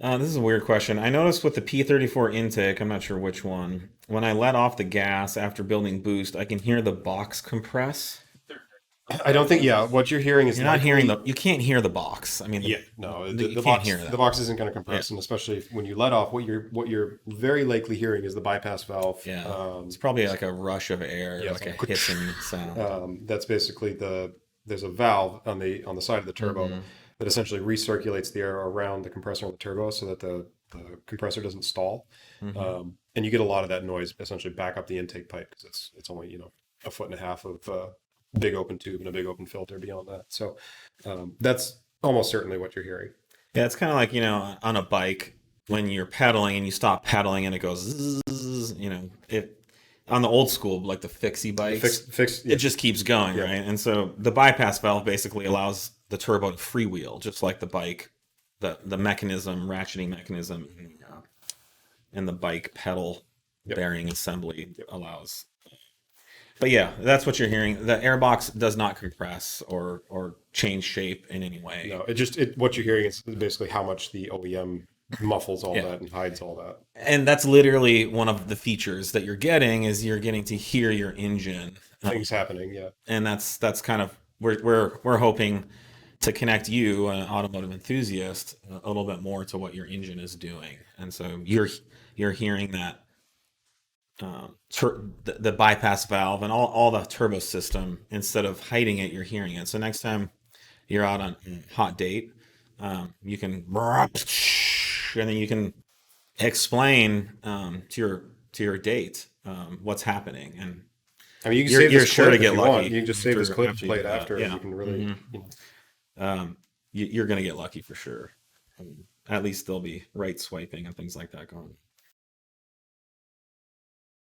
This is a weird question. I noticed with the P34 intake, I'm not sure which one, when I let off the gas after building boost, I can hear the box compress. I don't think, yeah, what you're hearing is You're not hearing the, likely. you can't hear the box. I mean, Yeah, no, you the can't hear the that. box isn't going to Yeah, compress, and especially when you let off, what you're very likely hearing is the bypass valve. yeah. It's probably like a rush of air, Yeah, like so a hissing sound. that's basically there's a valve on the side of the turbo Hmm. that essentially recirculates the air around the compressor on the turbo so that the compressor doesn't stall, Hmm. and you get a lot of that noise essentially back up the intake pipe because it's only a foot and a half of big open tube and a big open filter beyond that. So that's almost certainly what you're hearing. Yeah, it's kind of like, on a bike when you're pedaling and you stop pedaling and it goes, zzz, on the old school, like the fixie The bikes, yeah, it just keeps going, yeah, right? And so the bypass valve basically allows the turbo to freewheel, just like the bike, the mechanism, ratcheting mechanism, and the bike pedal yep, bearing assembly yep. allows. But yeah, that's what you're hearing. The airbox does not compress or change shape in any way. No, it what you're hearing is basically how much the OEM muffles all Yeah. that and hides all that. And that's literally one of the features that you're getting is you're getting to hear your engine. Things happening, yeah. And that's kind of we're hoping to connect you, an automotive enthusiast, a little bit more to what your engine is doing. And so you're hearing that the bypass valve and all the turbo system. Instead of hiding it, you're hearing it. So next time you're out on a hot date, you can and then you can explain to your date what's happening, and I mean, you can save you're this sure to clip if get you want. lucky You can just save this clip and after you play do it that. after, and Yeah. you can really, Hmm. You're gonna get lucky for sure. At least there'll be right swiping and things like that going.